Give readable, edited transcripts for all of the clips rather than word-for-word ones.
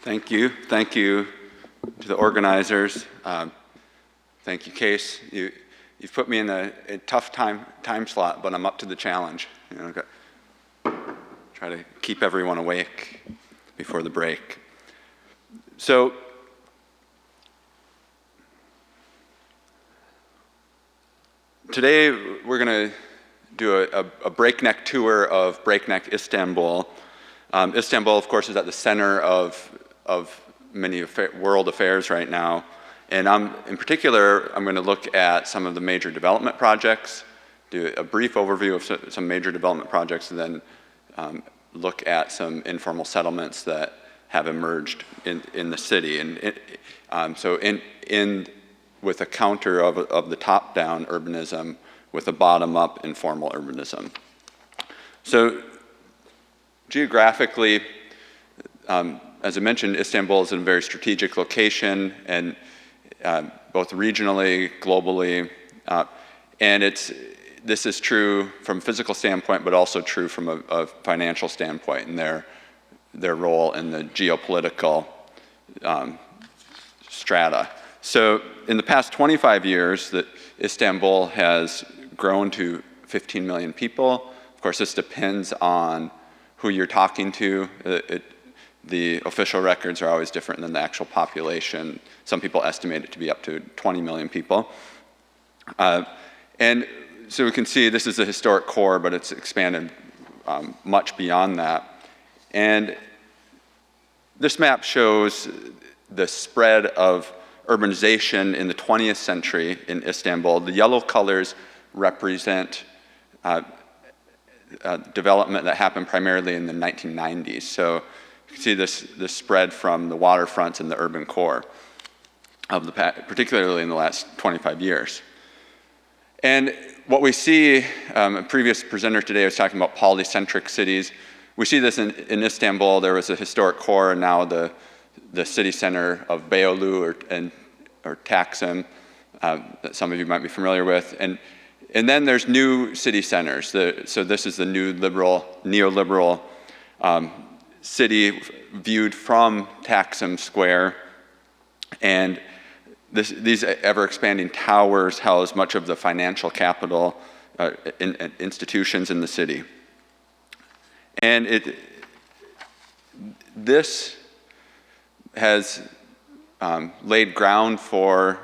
Thank you. Thank you to the organizers. Thank you, Case. You've put me in a tough time slot, but I'm up to the challenge. Try to keep everyone awake before the break. So, today we're going to do a breakneck tour of Breakneck, Istanbul. Istanbul, of course, is at the center of many world affairs right now. And in particular, I'm going to look at some of the major development projects, do a brief overview of some major development projects, and then look at some informal settlements that have emerged in the city. And so with a counter of the top-down urbanism with a bottom-up informal urbanism. So geographically, as I mentioned, Istanbul is in a very strategic location, and both regionally, globally, and this is true from a physical standpoint, but also true from a financial standpoint, and their role in the geopolitical strata. So in the past 25 years, Istanbul has grown to 15 million people. Of course, this depends on who you're talking to. The official records are always different than the actual population. Some people estimate it to be up to 20 million people. And so we can see this is the historic core, but it's expanded much beyond that. And this map shows the spread of urbanization in the 20th century in Istanbul. The yellow colors represent development that happened primarily in the 1990s. So you can see this spread from the waterfronts and the urban core of particularly in the last 25 years. And what we see, a previous presenter today was talking about polycentric cities. We see this in Istanbul. There was a historic core, and now the city center of Beyoğlu or Taksim that some of you might be familiar with. And then there's new city centers. So this is the new neoliberal city viewed from Taksim Square. And these ever-expanding towers house much of the financial capital institutions in the city. And this has laid ground for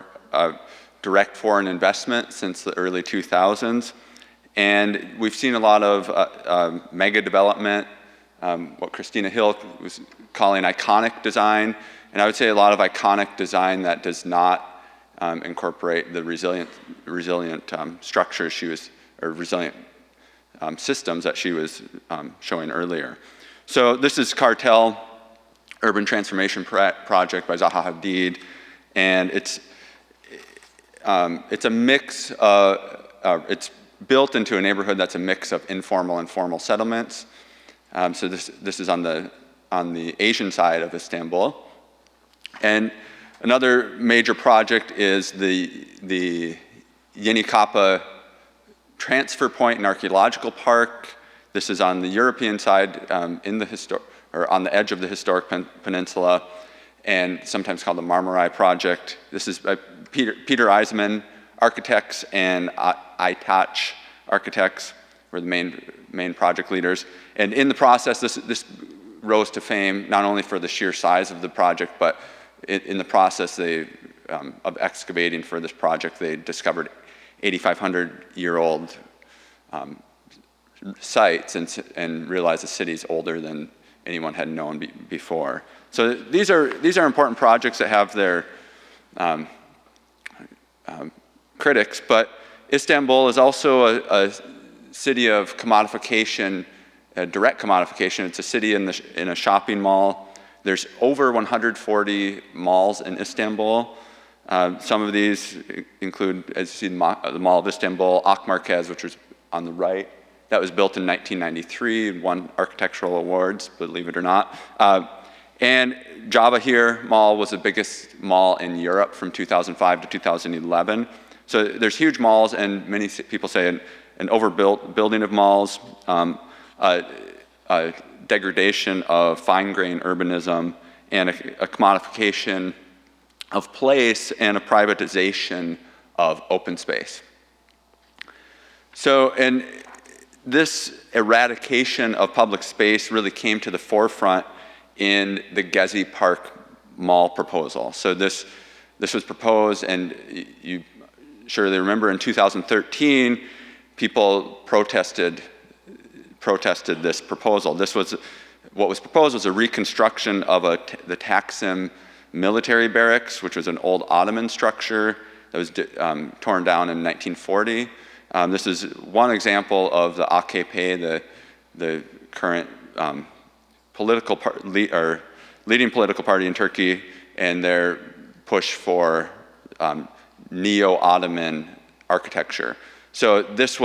direct foreign investment since the early 2000s. And we've seen a lot of mega development, what Christina Hill was calling iconic design. And I would say a lot of iconic design that does not incorporate the resilient structures or resilient systems that she was showing earlier. So this is Cartel Urban Transformation Project by Zaha Hadid, and it's a mix it's built into a neighborhood that's a mix of informal and formal settlements. So this is on the Asian side of Istanbul. And another major project is the Yenikapı transfer point and archaeological park. This is on the European side, on the edge of the historic peninsula, and sometimes called the Marmaray Project. This is by Peter Eisenman Architects and Aytaç Architects were the main project leaders. And in the process, this rose to fame not only for the sheer size of the project, but in the process of excavating for this project, they discovered 8,500-year-old sites and realized the city's older than anyone had known before. So these are important projects that have their critics, but Istanbul is also a city of commodification, direct commodification. It's a city in a shopping mall. There's over 140 malls in Istanbul. Some of these include, as you see, the Mall of Istanbul, Ak Merkez, which was on the right. That was built in 1993, won architectural awards, believe it or not. And Cevahir Mall was the biggest mall in Europe from 2005 to 2011. So there's huge malls, and many people say an overbuilding of malls, degradation of fine-grained urbanism, and a commodification of place and a privatization of open space. So, and this eradication of public space really came to the forefront in the Gezi Park mall proposal. So this was proposed, and you surely remember in 2013, people protested this proposal. What was proposed was a reconstruction of the Taksim military barracks, which was an old Ottoman structure that was torn down in 1940. This is one example of the AKP, the current leading political party in Turkey, and their push for neo-Ottoman architecture. So this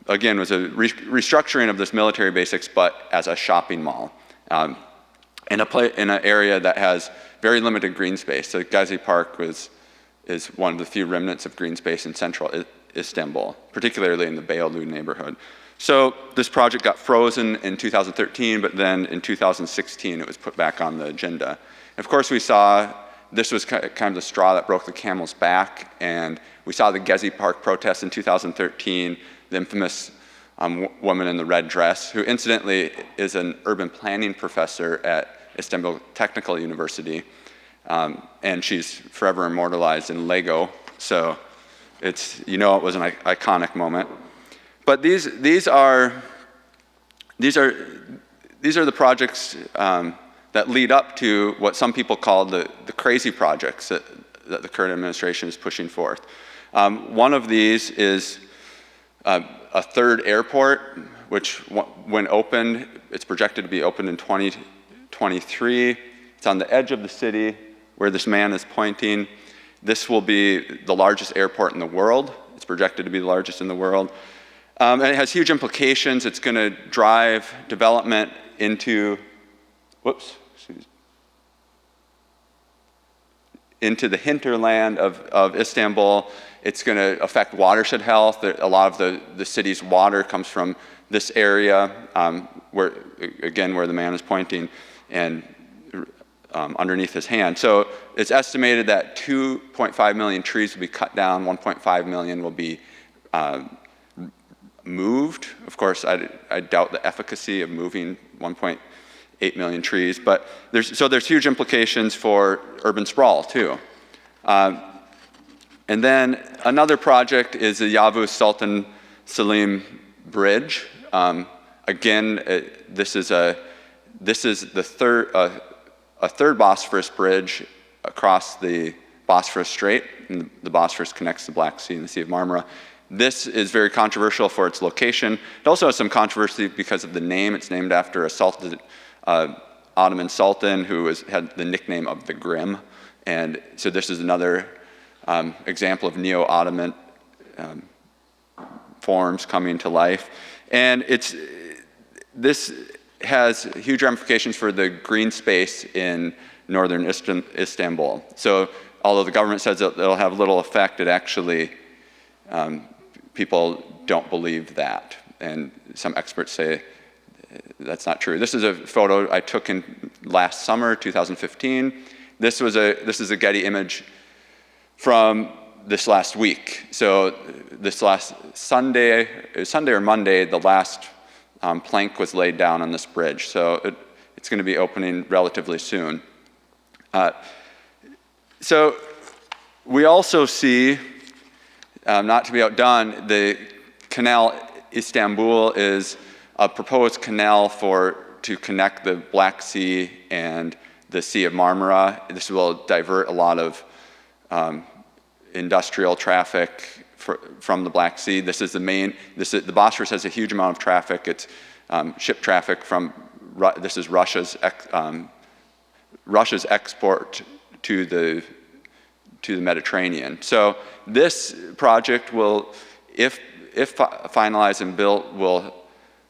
again was a restructuring of this military basics, but as a shopping mall, in an area that has very limited green space. So Gezi Park is one of the few remnants of green space in central Istanbul, particularly in the Beyoğlu neighborhood. So this project got frozen in 2013, but then in 2016 it was put back on the agenda. And of course we saw this was kind of the straw that broke the camel's back, and we saw the Gezi Park protests in 2013, the infamous woman in the red dress, who incidentally is an urban planning professor at Istanbul Technical University, and she's forever immortalized in Lego. So it was an iconic moment. But these are the projects that lead up to what some people call the crazy projects that the current administration is pushing forth. One of these is a third airport, which when opened, it's projected to be opened in 2023. It's on the edge of the city where this man is pointing. This will be the largest airport in the world. It's projected to be the largest in the world. And it has huge implications. It's going to drive development into, into the hinterland of Istanbul. It's going to affect watershed health. A lot of the city's water comes from this area, where the man is pointing, and underneath his hand. So it's estimated that 2.5 million trees will be cut down, 1.5 million will be moved. Of course, I doubt the efficacy of moving 1.8 million trees, but there's huge implications for urban sprawl too. And then another project is the Yavuz Sultan Selim Bridge. This is the third Bosphorus bridge across the Bosphorus Strait, and the Bosphorus connects the Black Sea and the Sea of Marmara. This is very controversial for its location. It also has some controversy because of the name. It's named after a Ottoman sultan who had the nickname of the Grim, and so this is another example of neo-Ottoman forms coming to life. And this has huge ramifications for the green space in northern Istanbul. So although the government says that it'll have little effect, it actually, people don't believe that. And some experts say that's not true. This is a photo I took in last summer, 2015. This is a Getty image from this last week. So this last Sunday or Monday, the last plank was laid down on this bridge. So it's going to be opening relatively soon. So we also see, not to be outdone, the canal Istanbul is a proposed canal to connect the Black Sea and the Sea of Marmara. This will divert a lot of industrial traffic from the Black Sea. The Bosphorus has a huge amount of traffic. It's ship traffic this is Russia's export to the Mediterranean. So this project will, if finalized and built, will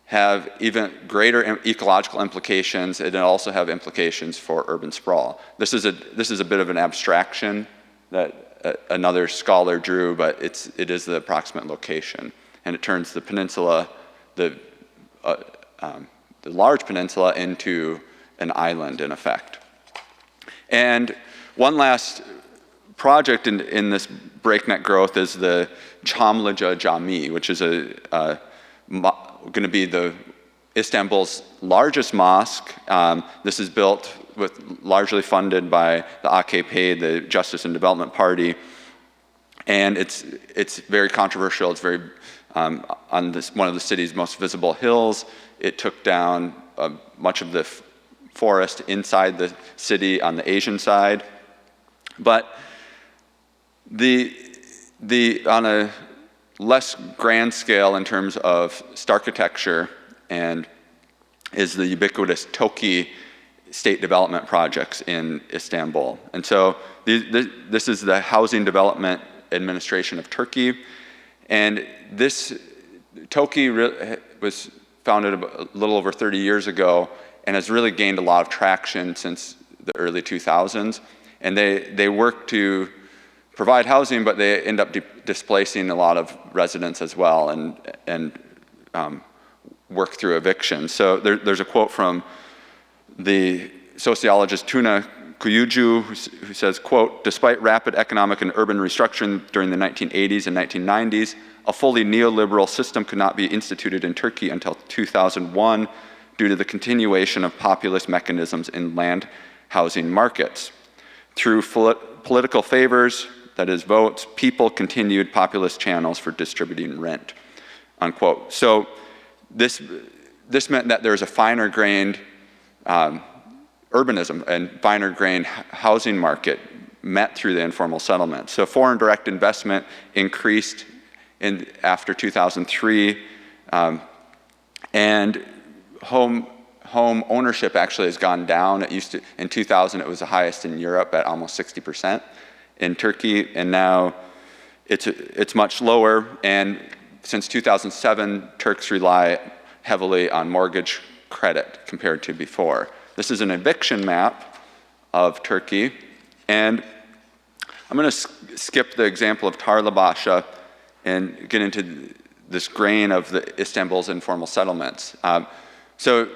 have even greater ecological implications, and it'll also have implications for urban sprawl. This is a bit of an abstraction that another scholar drew, but it is the approximate location, and it turns the peninsula, the large peninsula, into an island in effect. And one last project in this breakneck growth is the Chameli Jami, which is going to be Istanbul's largest mosque. This is built largely funded by the AKP, the Justice and Development Party, and it's very controversial. It's very on one of the city's most visible hills. It took down much of the forest inside the city on the Asian side, but on a less grand scale in terms of architecture and is the ubiquitous Toki state development projects in Istanbul. And so this is the Housing Development Administration of Turkey. And this Toki was founded a little over 30 years ago and has really gained a lot of traction since the early 2000s. And they work to provide housing, but they end up displacing a lot of residents as well and work through eviction. So there's a quote from the sociologist Tuna Kuyucu, who says, quote, "Despite rapid economic and urban restructuring during the 1980s and 1990s, a fully neoliberal system could not be instituted in Turkey until 2001 due to the continuation of populist mechanisms in land housing markets. Through political favors, that is votes, people continued populist channels for distributing rent," unquote. So this meant that there's a finer-grained urbanism and finer-grained housing market met through the informal settlement. So foreign direct investment increased after 2003, and home ownership actually has gone down. It used to, in 2000, it was the highest in Europe at almost 60% in Turkey, and now it's much lower. And since 2007, Turks rely heavily on mortgage credit compared to before. This is an eviction map of Turkey, and I'm going to skip the example of Tarlabaşı and get into this grain of Istanbul's informal settlements. So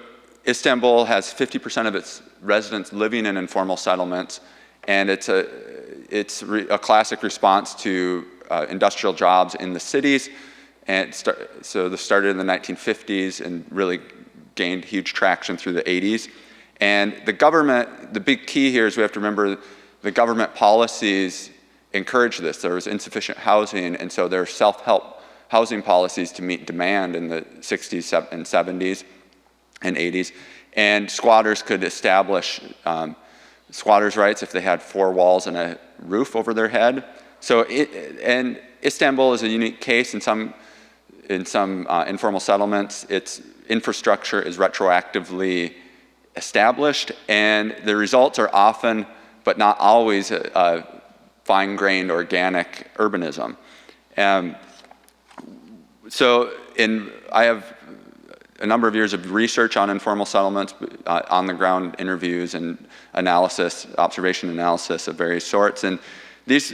Istanbul has 50% of its residents living in informal settlements, and it's a classic response to industrial jobs in the cities. And so this started in the 1950s and really gained huge traction through the 80s. And the government, the big key here is we have to remember the government policies encourage this. There was insufficient housing, and so there are self-help housing policies to meet demand in the 60s and 70s and 80s. And squatters could establish squatters' rights if they had 4 walls and a roof over their head. So and Istanbul is a unique case. In some informal settlements, its infrastructure is retroactively established, and the results are often, but not always, fine-grained organic urbanism. So I have a number of years of research on informal settlements, on-the-ground interviews and analysis, observation analysis of various sorts. And these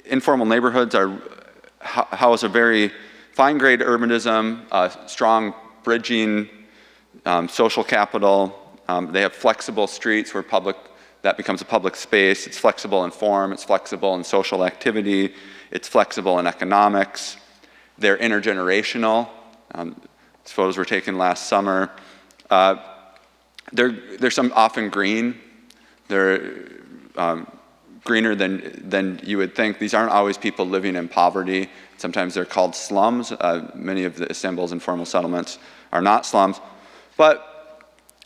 informal neighborhoods house a very fine-grained urbanism, strong bridging, social capital. They have flexible streets where that becomes a public space. It's flexible in form, it's flexible in social activity, it's flexible in economics. They're intergenerational. These photos were taken last summer. They're some often green. They're greener than you would think. These aren't always people living in poverty. Sometimes they're called slums. Many of Istanbul's informal settlements are not slums. But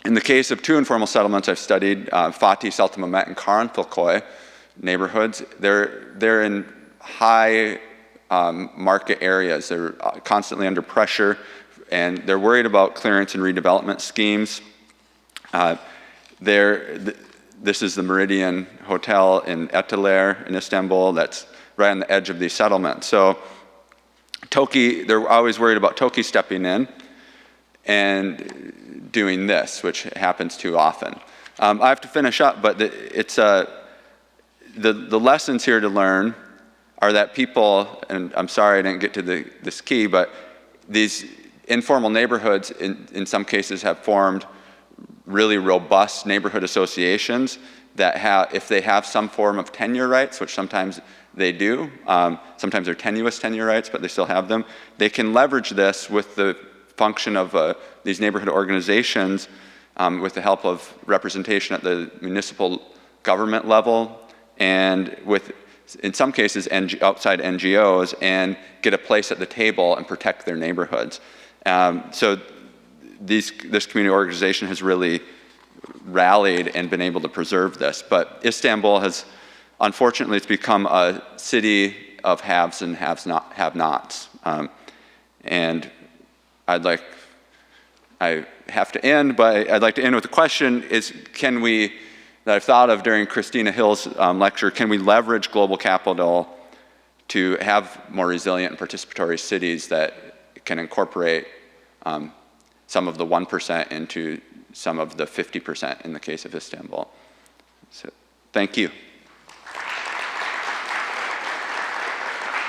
in the case of 2 informal settlements I've studied, Fatih Sultan and Karanfilköy neighborhoods, they're in high market areas. They're constantly under pressure, and they're worried about clearance and redevelopment schemes. This is the Meridian Hotel in Etiler in Istanbul that's right on the edge of these settlements. So Toki, they're always worried about Toki stepping in and doing this, which happens too often. I have to finish up, but the lessons here to learn are that people, and I'm sorry I didn't get to this key, but these informal neighborhoods in some cases have formed really robust neighborhood associations that have, if they have some form of tenure rights, which sometimes they do, sometimes they're tenuous tenure rights, but they still have them, they can leverage this with the function of these neighborhood organizations with the help of representation at the municipal government level and with, in some cases, outside NGOs, and get a place at the table and protect their neighborhoods. So this community organization has really rallied and been able to preserve this. But Istanbul has, unfortunately, it's become a city of haves and have-nots. And I have to end, but I'd like to end with a question is, that I've thought of during Christina Hill's lecture, can we leverage global capital to have more resilient and participatory cities that can incorporate some of the 1% into some of the 50% in the case of Istanbul? So, thank you.